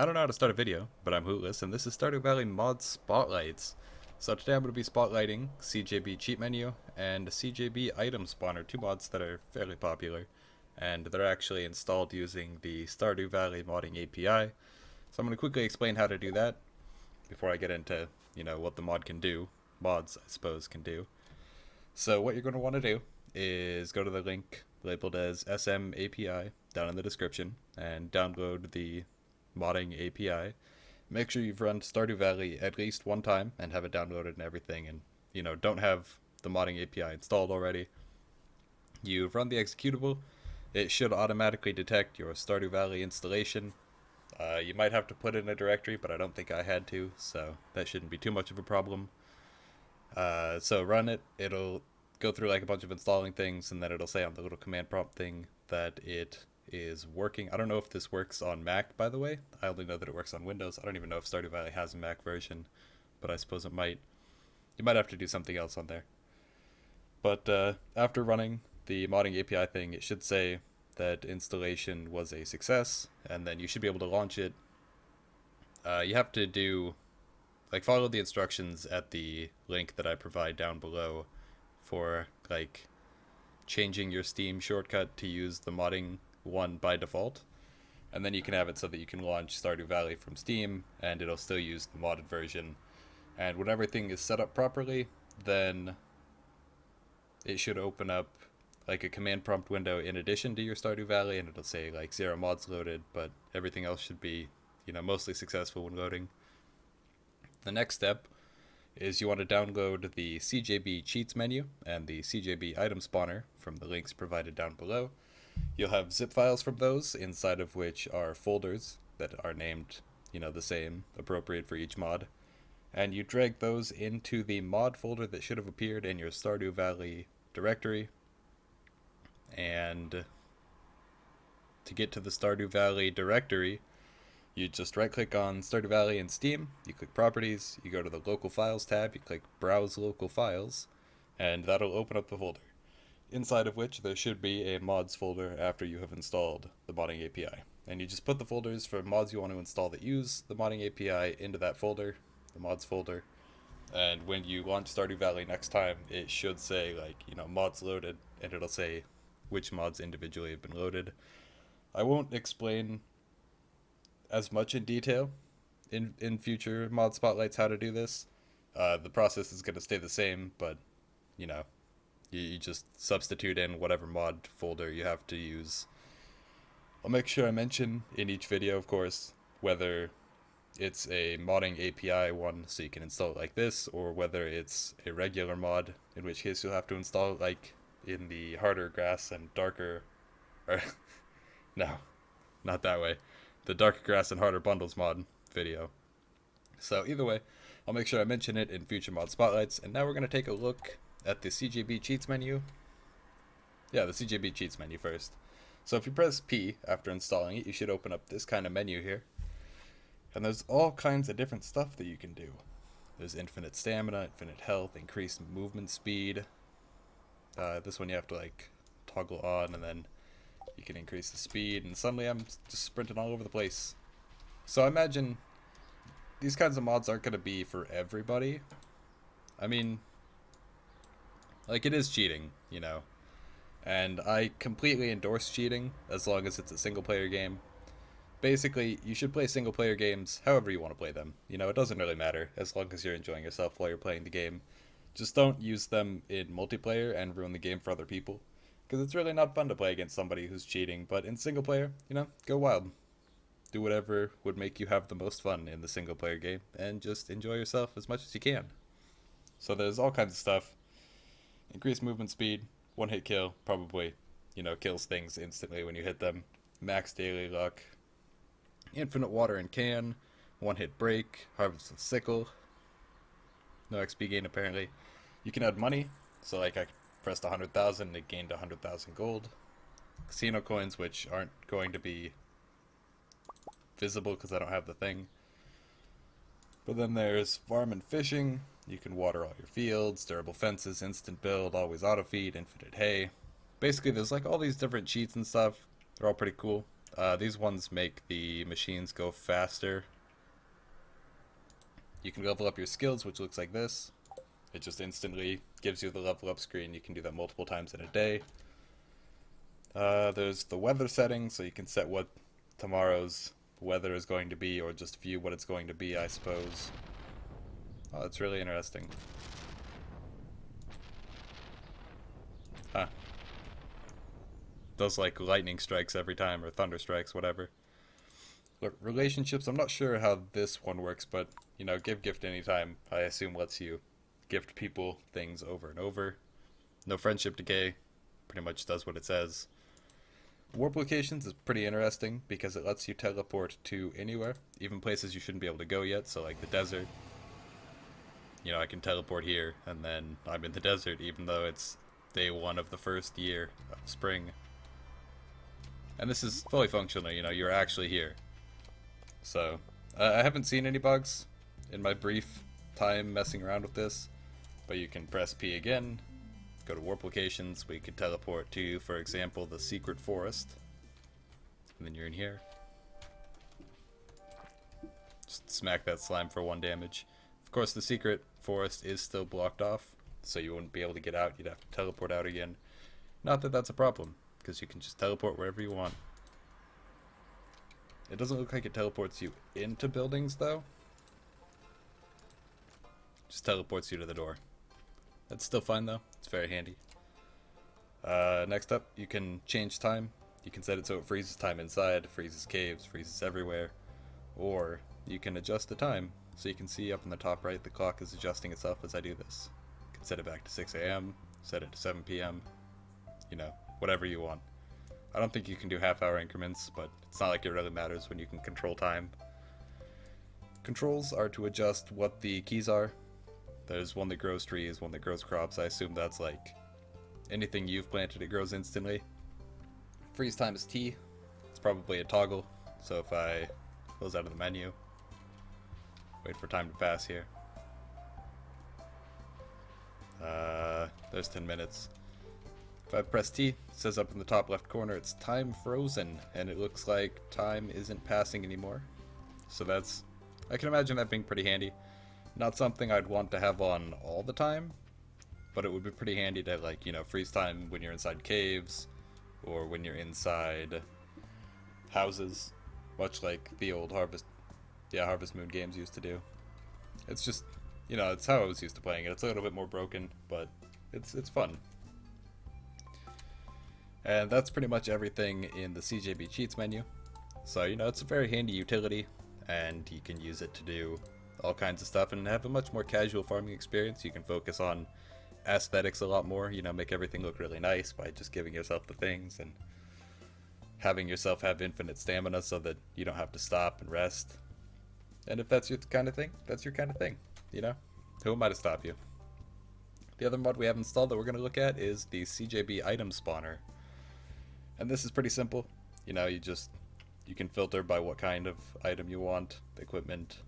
I don't know how to start a video, but I'm Hootless, and this is Stardew Valley Mod Spotlights. So today I'm going to be spotlighting CJB Cheat Menu and CJB Item Spawner, two mods that are fairly popular, and they're actually installed using the Stardew Valley modding API. So I'm going to quickly explain how to do that before I get into, what the mod can do. Mods, I suppose, can do. So what you're going to want to do is go to the link labeled as SM API down in the description and download the modding API. Make sure you've run Stardew Valley at least one time and have it downloaded and everything, and don't have the modding API installed already. You've run the executable. It should automatically detect your Stardew Valley installation. You might have to put it in a directory, but I don't think I had to, so that shouldn't be too much of a problem. So run it. It'll go through like a bunch of installing things, and then it'll say on the little command prompt thing that it is working. I don't know if this works on Mac, by the way. I only know that it works on Windows. I don't even know if Stardew Valley has a Mac version, but I suppose it might. You might have to do something else on there. But after running the modding API thing, it should say that installation was a success, and then you should be able to launch it. You have to follow the instructions at the link that I provide down below for changing your Steam shortcut to use the modding one by default, and then you can have it so that you can launch Stardew Valley from Steam and it'll still use the modded version. And when everything is set up properly, then it should open up like a command prompt window in addition to your Stardew Valley, and it'll say 0 mods loaded, but everything else should be mostly successful when loading. The next step is you want to download the CJB Cheats menu and the CJB Item Spawner from the links provided down below. You'll have zip files from those, inside of which are folders that are named, the same, appropriate for each mod. And you drag those into the mod folder that should have appeared in your Stardew Valley directory. And to get to the Stardew Valley directory, you just right-click on Stardew Valley in Steam, you click Properties, you go to the Local Files tab, you click Browse Local Files, and that'll open up the folder, inside of which there should be a mods folder after you have installed the modding API. And you just put the folders for mods you want to install that use the modding API into that folder, the mods folder, and when you launch Stardew Valley next time, it should say mods loaded, and it'll say which mods individually have been loaded. I won't explain as much in detail in future mod spotlights how to do this. The process is going to stay the same, but you just substitute in whatever mod folder you have to use. I'll make sure I mention in each video, of course, whether it's a modding API one so you can install it like this, or whether it's a regular mod, in which case you'll have to install it in the harder grass and darker, or no, not that way, the darker grass and harder bundles mod video. So either way, I'll make sure I mention it in future mod spotlights. And now we're going to take a look at the CJB Cheats menu. Yeah, the CJB Cheats menu first. So if you press P after installing it, you should open up this kind of menu here. And there's all kinds of different stuff that you can do. There's infinite stamina, infinite health, increased movement speed. This one you have to toggle on, and then you can increase the speed, and suddenly I'm just sprinting all over the place. So I imagine these kinds of mods aren't going to be for everybody. I mean, it is cheating, and I completely endorse cheating as long as it's a single player game. Basically, you should play single player games however you want to play them. It doesn't really matter as long as you're enjoying yourself while you're playing the game. Just don't use them in multiplayer and ruin the game for other people, because it's really not fun to play against somebody who's cheating. But in single player, go wild. Do whatever would make you have the most fun in the single player game, and just enjoy yourself as much as you can. So there's all kinds of stuff. Increased movement speed, one hit kill, probably, kills things instantly when you hit them. Max daily luck. Infinite water in can, one hit break, harvest with sickle. No XP gain apparently. You can add money, so I pressed 100,000 and it gained 100,000 gold. Casino coins, which aren't going to be visible because I don't have the thing. But then there's farm and fishing. You can water all your fields, durable fences, instant build, always auto feed, infinite hay. Basically there's all these different cheats and stuff. They're all pretty cool. These ones make the machines go faster. You can level up your skills, which looks like this. It just instantly gives you the level up screen. You can do that multiple times in a day. There's the weather settings, so you can set what tomorrow's weather is going to be, or just view what it's going to be, I suppose. Oh, that's really interesting. Huh. Does like lightning strikes every time, or thunder strikes, whatever. Look, relationships, I'm not sure how this one works, but, you know, give gift anytime, I assume lets you gift people things over and over. No friendship decay, pretty much does what it says. Warp locations is pretty interesting because it lets you teleport to anywhere, even places you shouldn't be able to go yet, so like the desert. You know, I can teleport here, and then I'm in the desert, even though it's day 1 of the first year of spring. And this is fully functional, you know, you're actually here. So, I haven't seen any bugs in my brief time messing around with this, but you can press P again, go to warp locations, we could teleport to, for example, the secret forest, and then you're in here. Just smack that slime for 1 damage. Of course, the secret forest is still blocked off, so you wouldn't be able to get out, you'd have to teleport out again. Not that that's a problem, because you can just teleport wherever you want. It doesn't look like it teleports you into buildings, though. Just teleports you to the door. That's still fine, though. It's very handy. Next up, you can change time. You can set it so it freezes time inside, freezes caves, freezes everywhere. Or you can adjust the time. So you can see up in the top right, the clock is adjusting itself as I do this. You can set it back to 6 a.m., set it to 7 p.m., you know, whatever you want. I don't think you can do half-hour increments, but it's not like it really matters when you can control time. Controls are to adjust what the keys are. There's one that grows trees, one that grows crops. I assume that's like anything you've planted, it grows instantly. Freeze time is T. It's probably a toggle, so if I close out of the menu, wait for time to pass here. There's 10 minutes. If I press T, it says up in the top left corner, it's time frozen, and it looks like time isn't passing anymore. So that's, I can imagine that being pretty handy. Not something I'd want to have on all the time, but it would be pretty handy to, like, you know, freeze time when you're inside caves, or when you're inside houses, much like the old Harvest Moon games used to do. It's just, you know, it's how I was used to playing it. It's a little bit more broken, but it's fun. And that's pretty much everything in the CJB cheats menu. So, you know, it's a very handy utility, and you can use it to do all kinds of stuff and have a much more casual farming experience. You can focus on aesthetics a lot more, you know, make everything look really nice by just giving yourself the things and having yourself have infinite stamina so that you don't have to stop and rest. And if that's your kind of thing, that's your kind of thing, you know? Who am I to stop you? The other mod we have installed that we're going to look at is the CJB item spawner. And this is pretty simple. You know, you can filter by what kind of item you want, the equipment.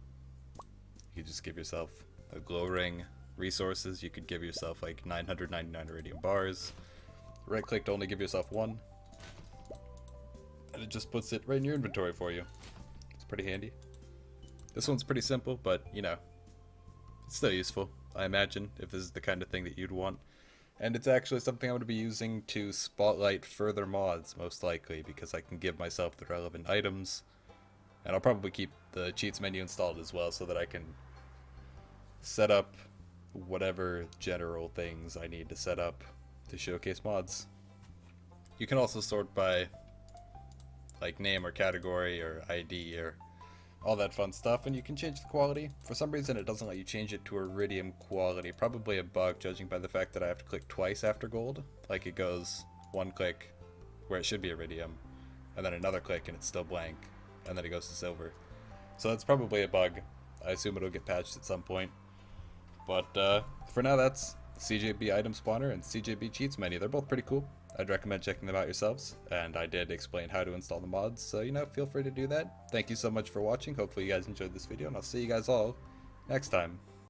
You just give yourself a glow ring. Resources, you could give yourself like 999 iridium bars. Right click to only give yourself 1. And it just puts it right in your inventory for you. It's pretty handy. This one's pretty simple, but, you know, it's still useful, I imagine, if this is the kind of thing that you'd want. And it's actually something I'm going to be using to spotlight further mods, most likely, because I can give myself the relevant items. And I'll probably keep the cheats menu installed as well, so that I can set up whatever general things I need to set up to showcase mods. You can also sort by, like, name or category or ID or all that fun stuff, and you can change the quality. For some reason it doesn't let you change it to iridium quality, probably a bug judging by the fact that I have to click twice after gold. Like, it goes one click where it should be iridium, and then another click and it's still blank, and then it goes to silver. So that's probably a bug. I assume it'll get patched at some point. But for now, that's CJB item spawner and CJB cheats menu. They're both pretty cool. I'd recommend checking them out yourselves, and I did explain how to install the mods, so, you know, feel free to do that. Thank you so much for watching. Hopefully you guys enjoyed this video, and I'll see you guys all next time.